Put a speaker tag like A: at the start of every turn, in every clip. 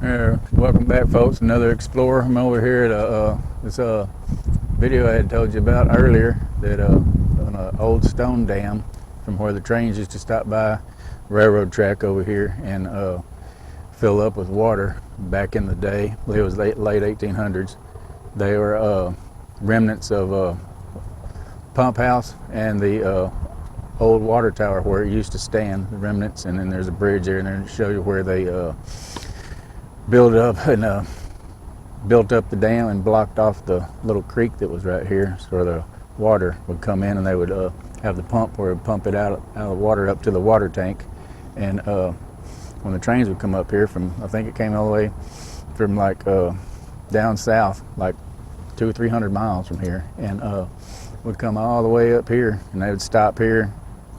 A: Welcome back, folks. Another explorer. I'm over here at this video I had told you about earlier, that on an old stone dam from where the trains used to stop by, railroad track over here, and fill up with water back in the day. I believe it was late 1800s. They were remnants of pump house and the old water tower where it used to stand, the remnants, and then there's a bridge there, and there to show you where they built up the dam and blocked off the little creek that was right here, so the water would come in, and they would have the pump where it would pump it out of the water up to the water tank. And when the trains would come up here from, I think it came all the way from like down south, like 200 or 300 miles from here, and would come all the way up here, and they would stop here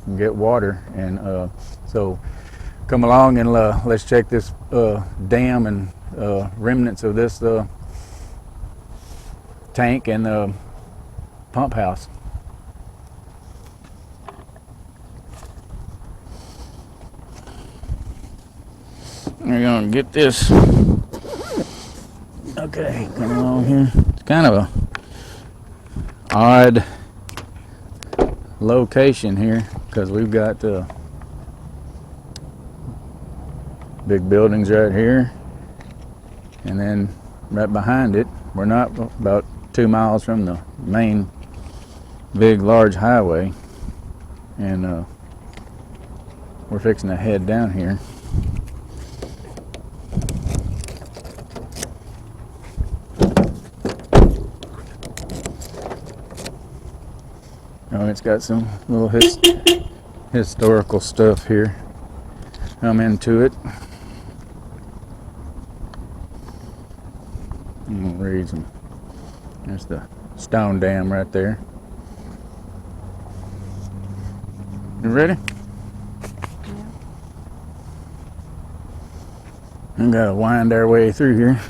A: and get water. And so come along and let's check this dam and remnants of this tank and pump house. We're gonna get this. Okay, come along here. It's kind of a odd location here because we've got big buildings right here, and then right behind it, we're not about 2 miles from the main big large highway, and we're fixing to head down here. Oh, it's got some little historical stuff here. I'm into it. I'm gonna read some. There's the stone dam right there. You ready?
B: Yeah.
A: We gotta wind our way through here.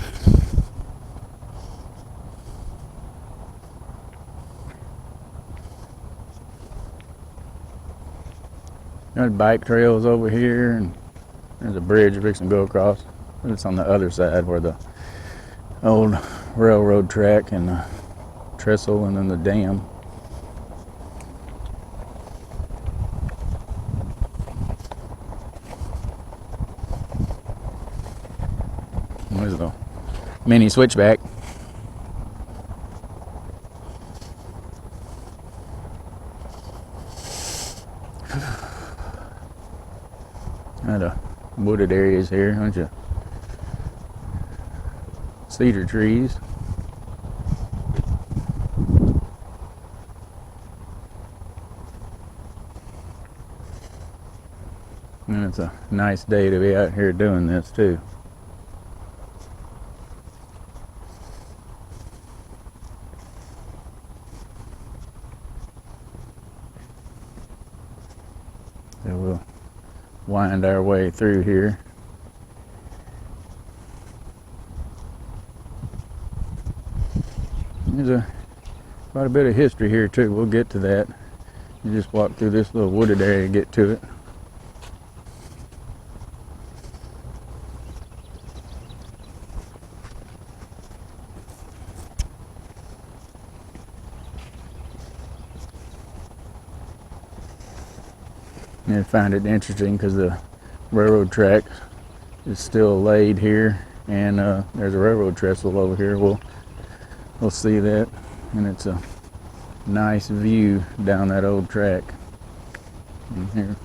A: There's bike trails over here, and there's a bridge fixing to go across. But it's on the other side where the old railroad track and the trestle and then the dam. There's the mini switchback. Got a wooded areas here, a bunch of cedar trees. And it's a nice day to be out here doing this too. So we'll wind our way through here. There's quite a bit of history here too. We'll get to that. You just walk through this little wooded area to get to it. I find it interesting because the railroad track is still laid here, and there's a railroad trestle over here. We'll see that, and it's a nice view down that old track. And here,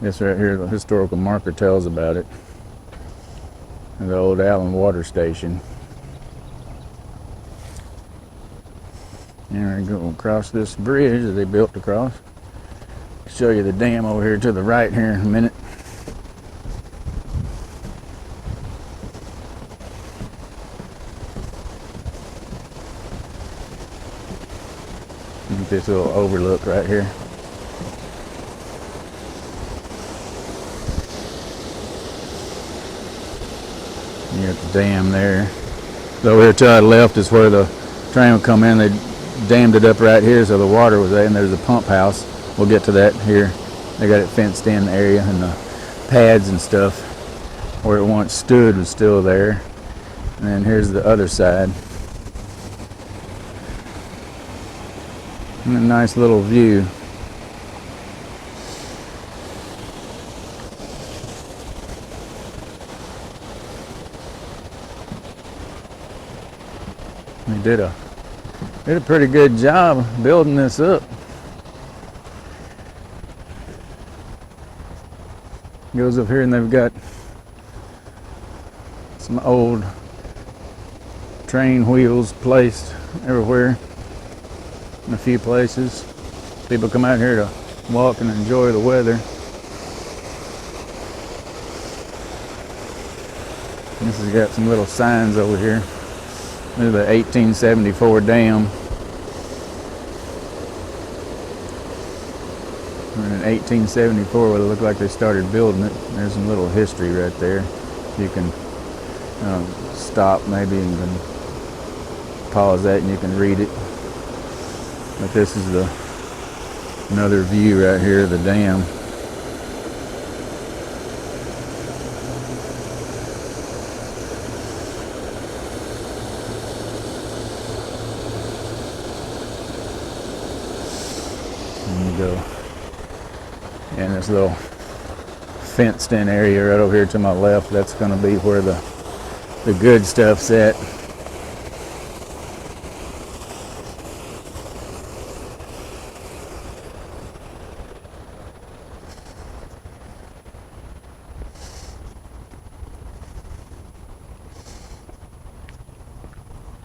A: this right here, the historical marker tells about it. And the old Allen water station. And we're going to cross this bridge that they built across. Show you the dam over here to the right here in a minute. Look at this little overlook right here. You got the dam there. So over here to the left is where the train would come in. They dammed it up right here so the water was there, and there's a pump house. We'll get to that here. They got it fenced in area and the pads and stuff. where it once stood was still there. And then here's the other side. And a nice little view. They did a pretty good job building this up. Goes up here and they've got some old train wheels placed everywhere in a few places. People come out here to walk and enjoy the weather. This has got some little signs over here. There's the 1874 dam. In 1874, it looked like they started building it. There's some little history right there. You can stop maybe and then pause that and you can read it. But this is another view right here of the dam. And you go in this little fenced in area right over here to my left. That's going to be where the good stuff's at.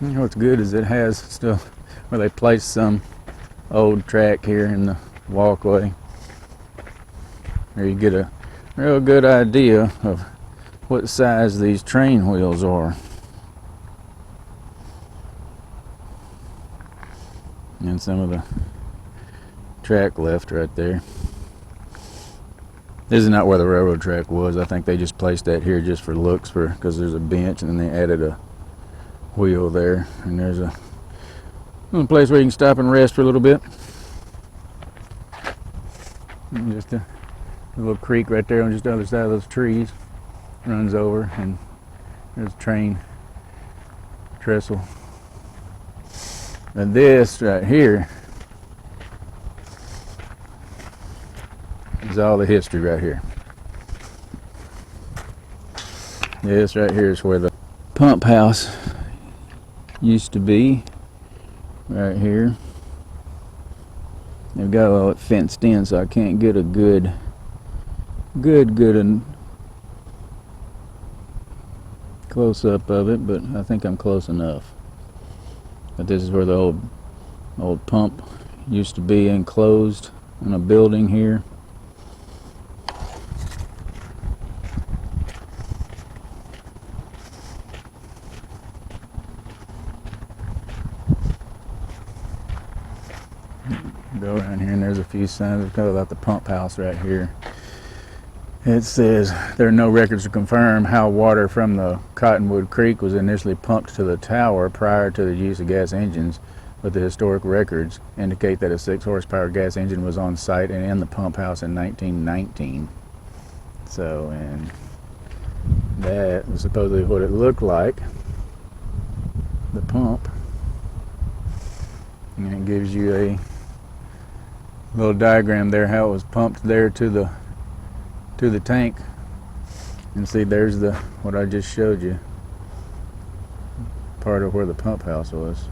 A: You know what's good is it has stuff where they placed some old track here in the walkway. There you get a real good idea of what size these train wheels are. And some of the track left right there. This is not where the railroad track was. I think they just placed that here just for looks, because there's a bench and then they added a wheel there. And there's a little place where you can stop and rest for a little bit. And just a little creek right there on just the other side of those trees runs over, and there's a train trestle. And this right here is all the history right here. This right here is where the pump house used to be, right here. They've got all it fenced in, so I can't get a good and close up of it, but I think I'm close enough. But this is where the old pump used to be, enclosed in a building here. Go around here and there's a few signs about the pump house right here. It says there are no records to confirm how water from the Cottonwood Creek was initially pumped to the tower prior to the use of gas engines, but the historic records indicate that a 6-horsepower gas engine was on site and in the pump house in 1919. So, and that was supposedly what it looked like, the pump. And it gives you a little diagram there how it was pumped there to the tank. And see, there's what I just showed you, part of where the pump house was.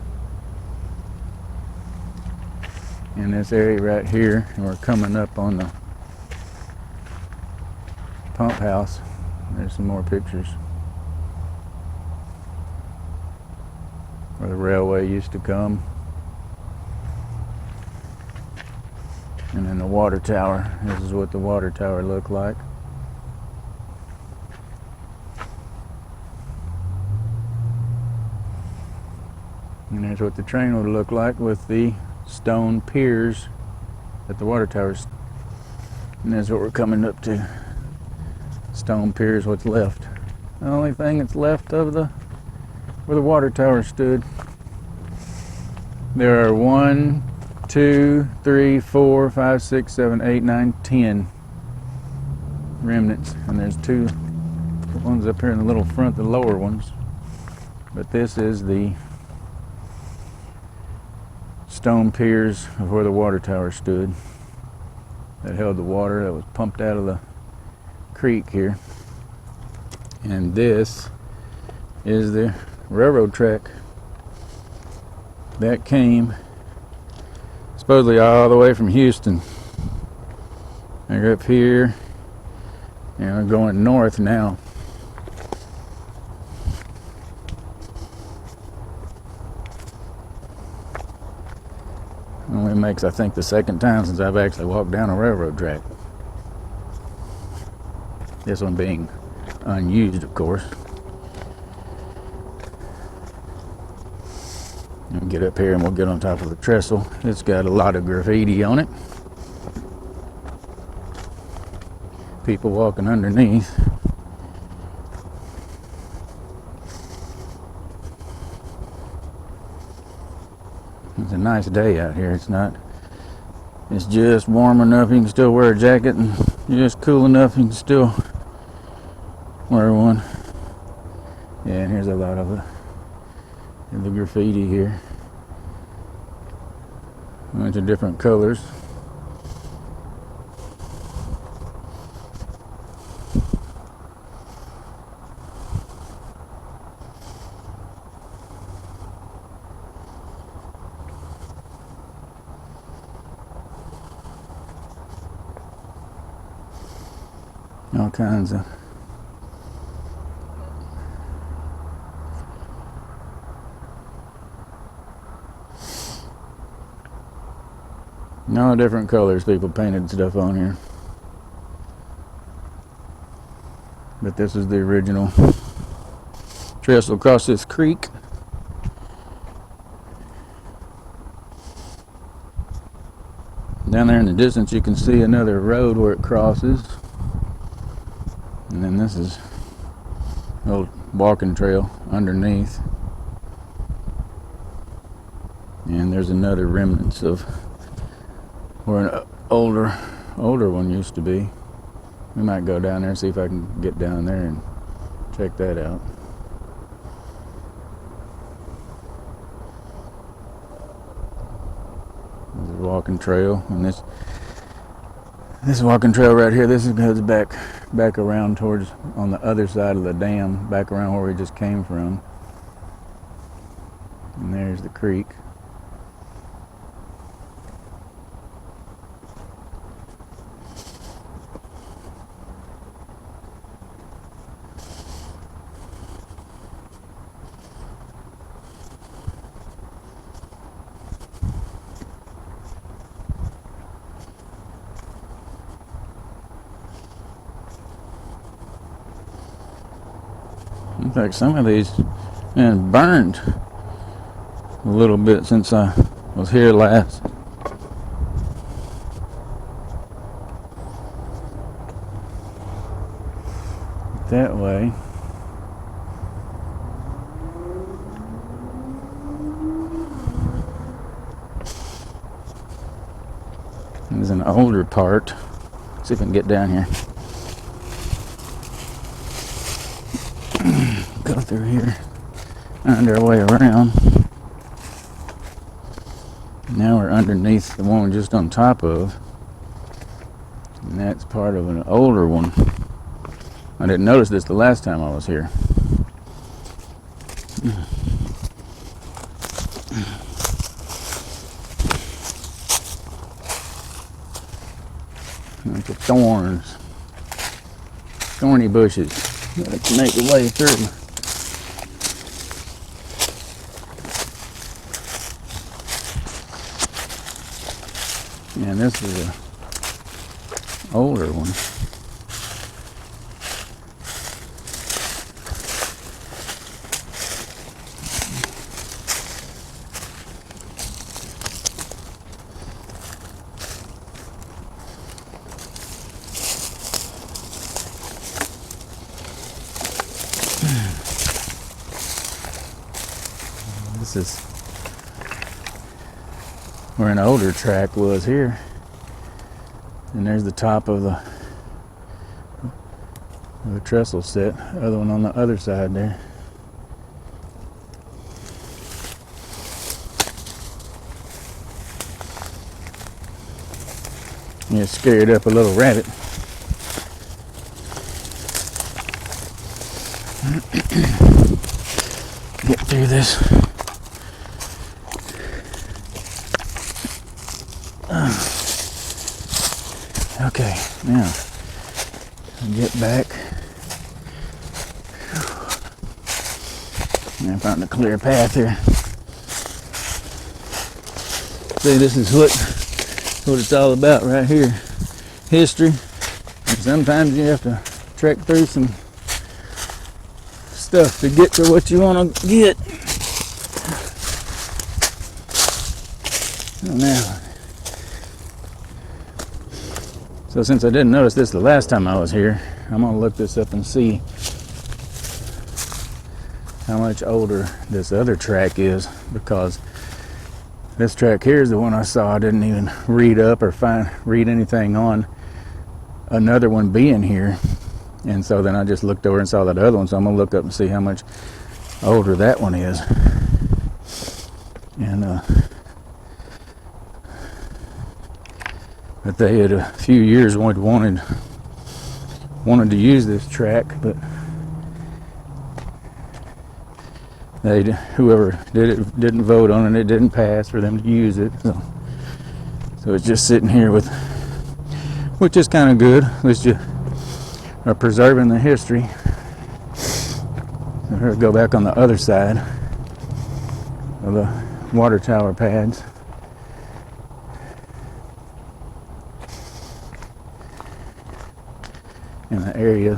A: In this area right here, and we're coming up on the pump house. There's some more pictures where the railway used to come. And then the water tower. This is what the water tower looked like. And there's what the train would look like with the stone piers at the water towers. And that's what we're coming up to. Stone piers, what's left. The only thing that's left of where the water tower stood. There are 1, 2, 3, 4, 5, 6, 7, 8, 9, 10 remnants, and there's 2 The ones up here in the little front, the lower ones. But this is the stone piers of where the water tower stood that held the water that was pumped out of the creek here. And this is the railroad track that came supposedly all the way from Houston. They're up here and we're going north now. Only makes, I think, the second time since I've actually walked down a railroad track. This one being unused, of course. We'll get up here and we'll get on top of the trestle. It's got a lot of graffiti on it. People walking underneath. It's a nice day out here. It's just warm enough you can still wear a jacket, and just cool enough you can still wear one. Yeah, and here's a lot of the graffiti here. A bunch of different colors. All kinds of no different colors people painted stuff on here. But this is the original trestle across this creek. Down there in the distance you can see another road where it crosses. And then this is a little walking trail underneath. And there's another remnants of where an older one used to be. We might go down there and see if I can get down there and check that out. There's a walking trail, and this walking trail right here, this goes back around towards on the other side of the dam, back around where we just came from. And there's the creek. In fact, some of these been burned a little bit since I was here last. That way. There's an older part. Let's see if I can get down here. Go through here, find our way around. Now we're underneath the one we're just on top of, and that's part of an older one. I didn't notice this the last time I was here. Bunch of thorns, thorny bushes. Let's make a way through. And this is a older one. This is where an older track was here. And there's the top of The trestle set, other one on the other side there. You scared up a little rabbit. Get through this. Okay, now get back. I found a clear path here. See, this is what it's all about right here. History. And sometimes you have to trek through some stuff to get to what you want to get. Oh, now, so since I didn't notice this the last time I was here, I'm going to look this up and see how much older this other track is, because this track here is the one I saw. I didn't even read up or read anything on another one being here, and so then I just looked over and saw that other one, so I'm gonna look up and see how much older that one is. And but they had a few years wanted to use this track, but whoever did it didn't vote on it. It didn't pass for them to use it. So it's just sitting here which is kind of good. At least you are preserving the history. So here, go back on the other side of the water tower pads. In the area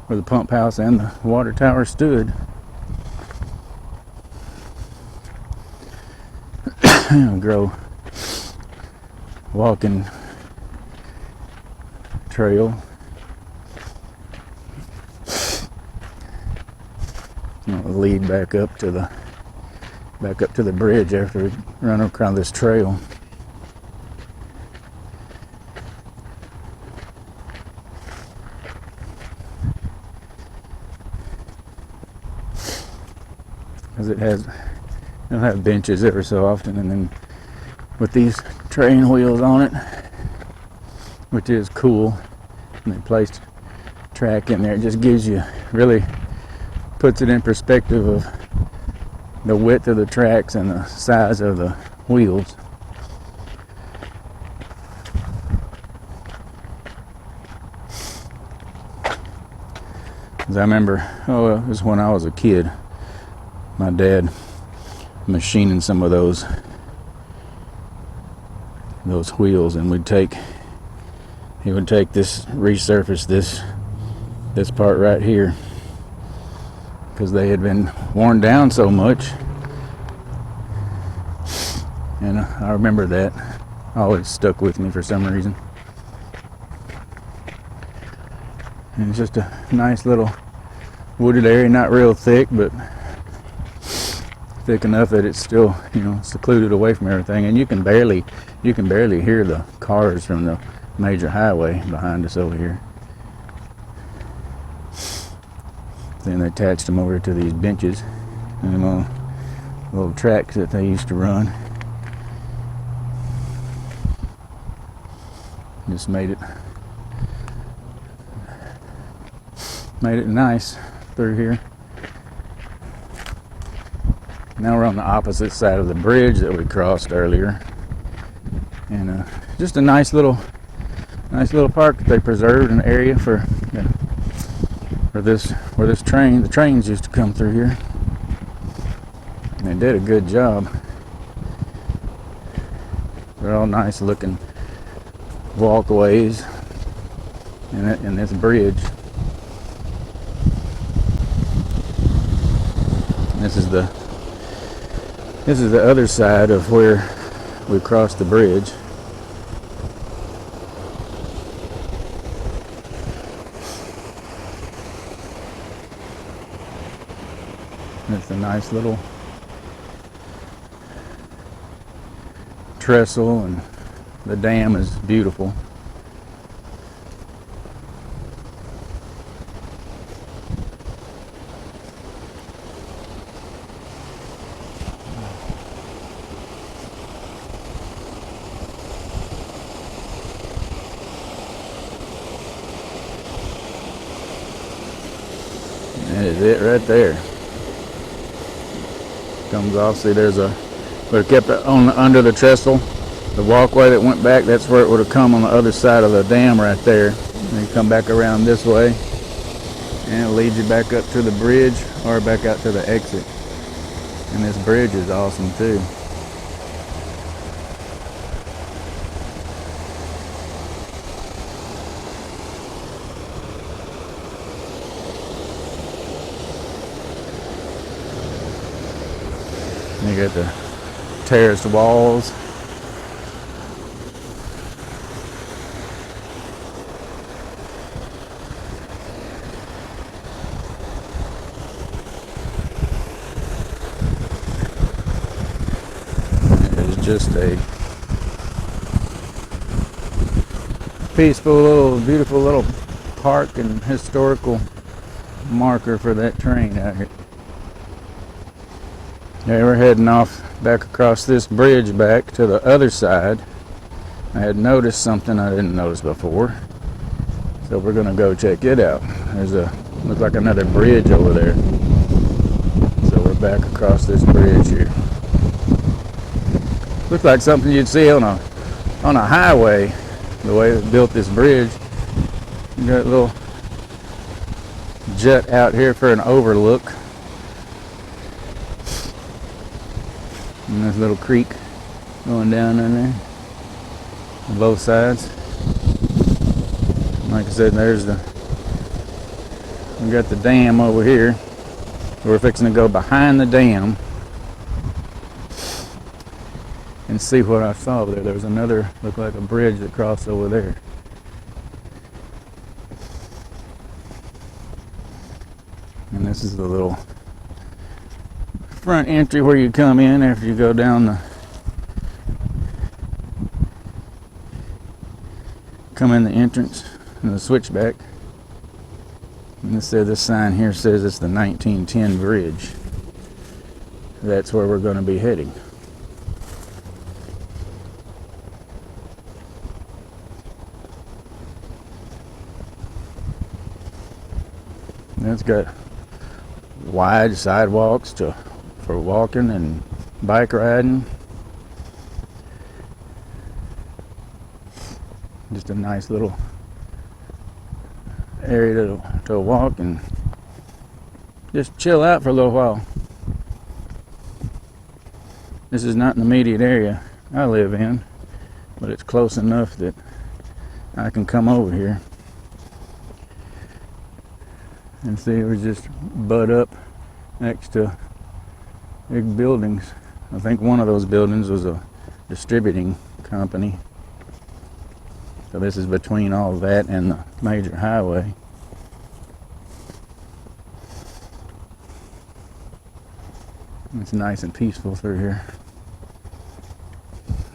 A: where the pump house and the water tower stood. Grow walking trail. Lead back up to the bridge after we run across this trail. Because it'll have benches every so often, and then with these train wheels on it, which is cool, and they placed track in there. It just really puts it in perspective of the width of the tracks and the size of the wheels. As I remember, it was when I was a kid, my dad machining some of those wheels, and he would take this, resurface this part right here, because they had been worn down so much. And I remember that always stuck with me for some reason. And it's just a nice little wooded area, not real thick, but thick enough that it's still, secluded away from everything, and you can barely hear the cars from the major highway behind us over here. Then they attached them over to these benches and little tracks that they used to run. Just made it nice through here. Now we're on the opposite side of the bridge that we crossed earlier, and just a nice little park that they preserved, an area for where the trains used to come through here. And they did a good job. They're all nice looking walkways in this bridge. This is the other side of where we crossed the bridge. It's a nice little trestle, and the dam is beautiful. it right there. Comes off. See, there's a, would have kept it on under the trestle. The walkway that went back, that's where it would have come on the other side of the dam right there. And you come back around this way, and it leads you back up to the bridge or back out to the exit. And this bridge is awesome too. You got the terraced walls. It's just a peaceful little, beautiful little park and historical marker for that train out here. Okay, we're heading off back across this bridge back to the other side. I had noticed something I didn't notice before, so we're gonna go check it out. There's a, looks like another bridge over there. So we're back across this bridge here. Looks like something you'd see on a highway, the way they built this bridge. You got a little jut out here for an overlook. And this little creek going down in there on both sides. Like I said, there's the, we got the dam over here. We're fixing to go behind the dam and see what I saw there. There was another, looked like a bridge that crossed over there. And this is the little front entry where you come in after you go down the, come in the entrance and the switchback. And this sign here says it's the 1910 bridge. That's where we're going to be heading. And it's got wide sidewalks for walking and bike riding. Just a nice little area to walk and just chill out for a little while. This is not in the immediate area I live in, but it's close enough that I can come over here. And see, we just butt up next to big buildings. I think one of those buildings was a distributing company. So this is between all that and the major highway. It's nice and peaceful through here.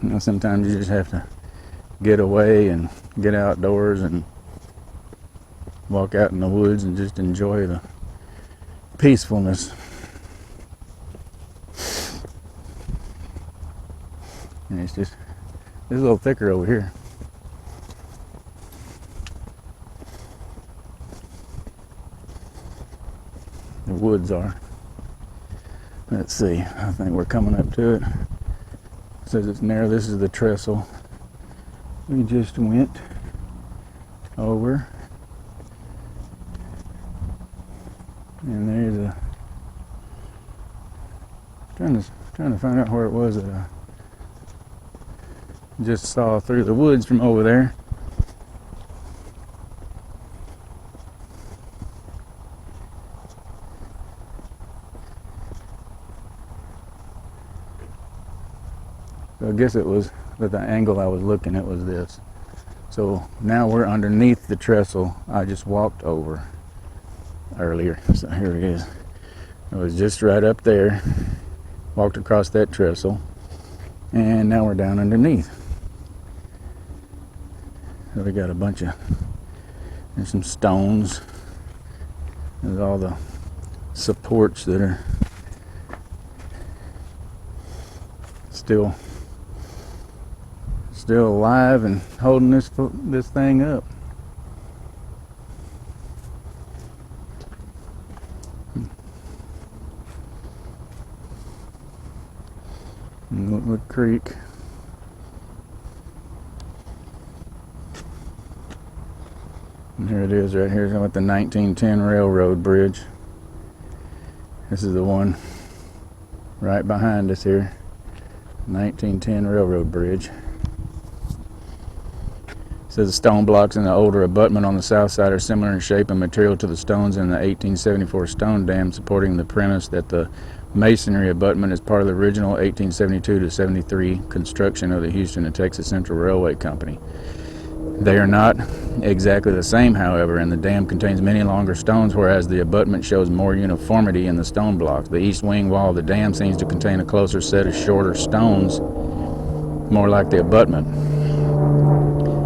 A: You know, sometimes you just have to get away and get outdoors and walk out in the woods and just enjoy the peacefulness. And it's just, it's a little thicker over here. The woods are. Let's see, I think we're coming up to it. It says it's narrow. This is the trestle we just went over. And there's a, trying to find out where it was that I just saw through the woods from over there. So I guess it was that the angle I was looking at was this. So now we're underneath the trestle I just walked over earlier. So here it is. It was just right up there. Walked across that trestle. And now we're down underneath. So we got a bunch of, there's some stones. There's all the supports that are still alive and holding this thing up. Woodwood Creek. And here it is right here with the 1910 railroad bridge. This is the one right behind us here. 1910 railroad bridge. It says the stone blocks in the older abutment on the south side are similar in shape and material to the stones in the 1874 stone dam, supporting the premise that the masonry abutment is part of the original 1872 to 73 construction of the Houston and Texas Central Railway Company. They are not exactly the same, however, and the dam contains many longer stones, whereas the abutment shows more uniformity in the stone blocks. The east wing wall of the dam seems to contain a closer set of shorter stones, more like the abutment.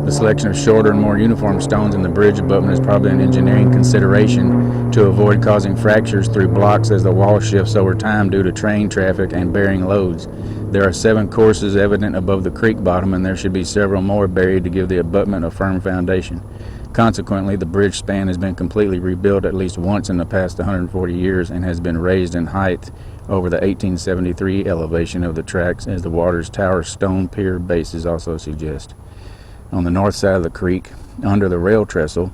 A: The selection of shorter and more uniform stones in the bridge abutment is probably an engineering consideration to avoid causing fractures through blocks as the wall shifts over time due to train traffic and bearing loads. There are 7 courses evident above the creek bottom, and there should be several more buried to give the abutment a firm foundation. Consequently, the bridge span has been completely rebuilt at least once in the past 140 years and has been raised in height over the 1873 elevation of the tracks, as the water's tower stone pier bases also suggest. On the north side of the creek, under the rail trestle,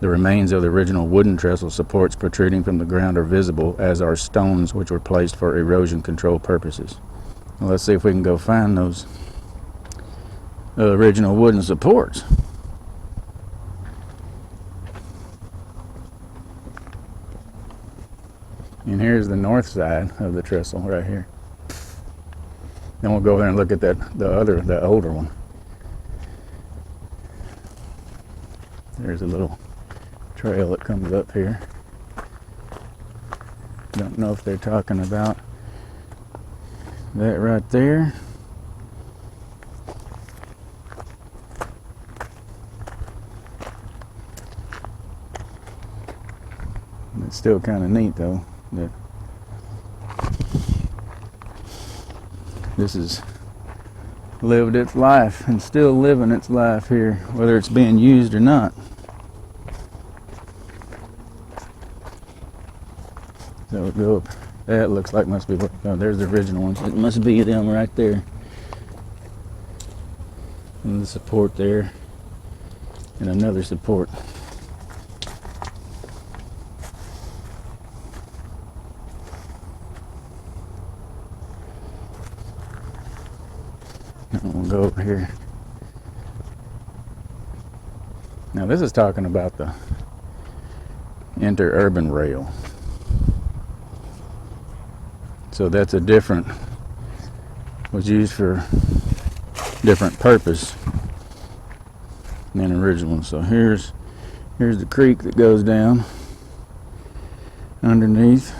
A: the remains of the original wooden trestle supports protruding from the ground are visible, as are stones which were placed for erosion control purposes. Well, let's see if we can go find those original wooden supports. And here's the north side of the trestle right here. Then we'll go there and look at the older one. There's a little trail that comes up here. Don't know if they're talking about that right there. It's still kind of neat though that this has lived its life and still living its life here, whether it's being used or not. So we'll go up. That looks like must be, oh, there's the original ones. It must be them right there. And the support there. And another support. And we'll go over here. Now this is talking about the interurban rail. So that's a different, was used for different purpose than the original one. So here's the creek that goes down underneath.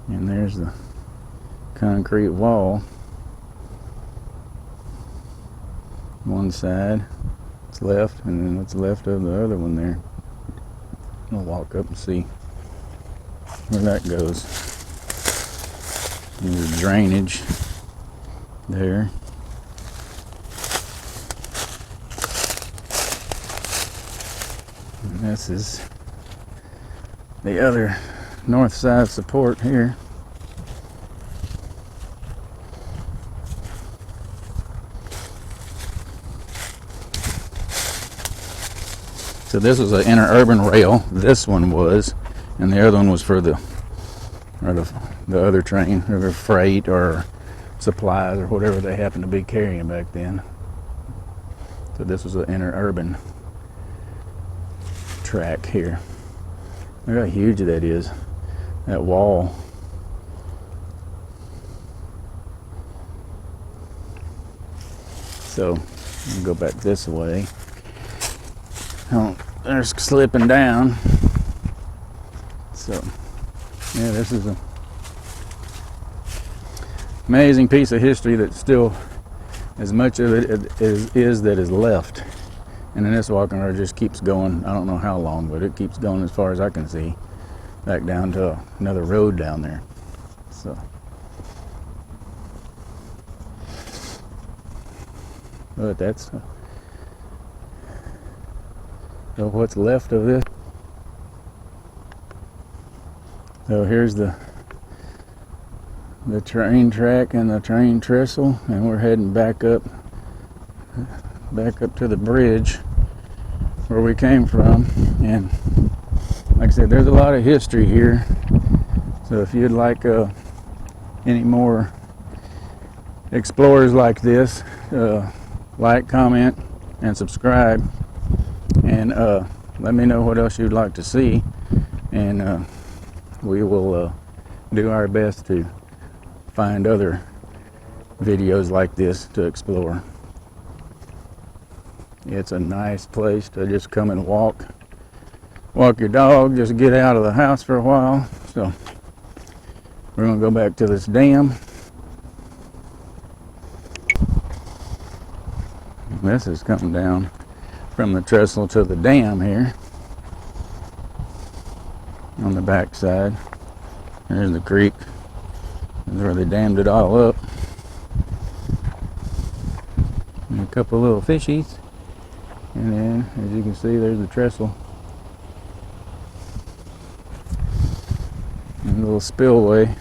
A: And there's the concrete wall. One side, it's left, and then what's left of the other one there. I'll walk up and see where that goes. There's drainage there. And this is the other north side support here. So this was an interurban rail. This one was, and the other one was for the other train, or freight or supplies or whatever they happened to be carrying back then. So this was an interurban track here. Look how huge that is. That wall. So I'll go back this way. Oh, they're slipping down. So, yeah, this is an amazing piece of history that still, as much of it is that is left. And then this walking road just keeps going. I don't know how long, but it keeps going as far as I can see, back down to another road down there. So, but that's what's left of this. So here's the train track and the train trestle, and we're heading back up to the bridge where we came from. And like I said, there's a lot of history here, so if you'd like any more explorers like this, like, comment, and subscribe, and let me know what else you'd like to see, and we will do our best to find other videos like this to explore. It's a nice place to just come and walk your dog, just get out of the house for a while. So we're going to go back to this dam. This is coming down from the trestle to the dam here on the back side. There's the creek. That's where they dammed it all up. And a couple little fishies. And then, as you can see, there's the trestle. And a little spillway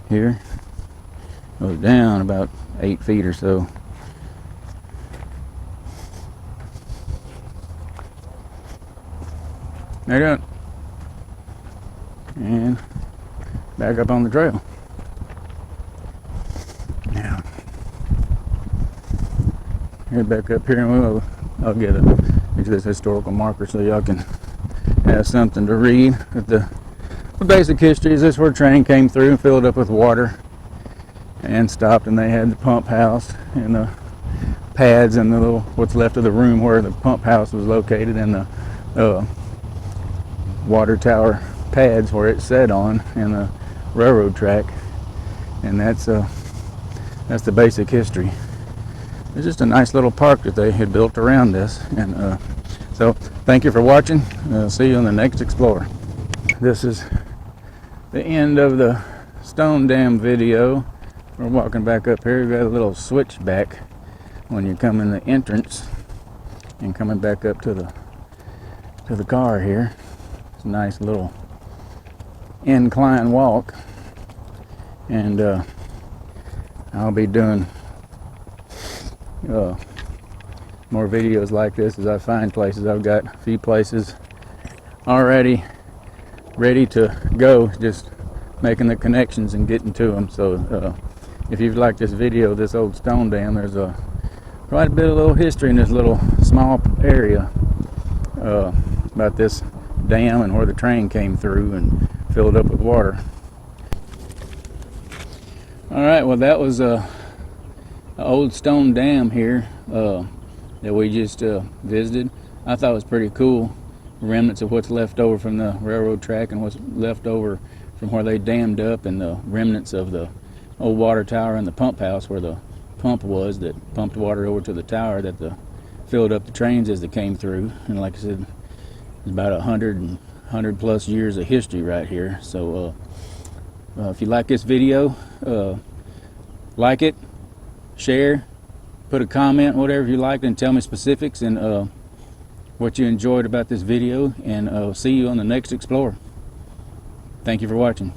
A: here. Goes down about 8 feet or so. There you go. And back up on the trail. Now, head back up here, and I'll get this historical marker so y'all can have something to read. But the basic history is this: where a train came through and filled up with water and stopped, and they had the pump house and the pads and the little what's left of the room where the pump house was located, and the water tower pads where it sat on, and the railroad track. And that's the basic history. It's just a nice little park that they had built around this. And so thank you for watching. See you on the next Explorer. This is the end of the Stone Dam video. We're walking back up here. We've got a little switchback when you come in the entrance and coming back up to the car here. It's a nice little incline walk, and I'll be doing more videos like this as I find places. I've got a few places already ready to go, just making the connections and getting to them. So if you've liked this video, this old stone dam, there's quite a bit of little history in this little small area about this dam and where the train came through and filled up with water. Alright, well, that was an old stone dam here that we just visited. I thought it was pretty cool. Remnants of what's left over from the railroad track and what's left over from where they dammed up, and the remnants of the old water tower and the pump house where the pump was that pumped water over to the tower that filled up the trains as they came through. And like I said, it's about 100 plus years of history right here. So if you like this video, like it, share, put a comment, whatever you like, and tell me specifics and what you enjoyed about this video, and see you on the next Explorer. Thank you for watching.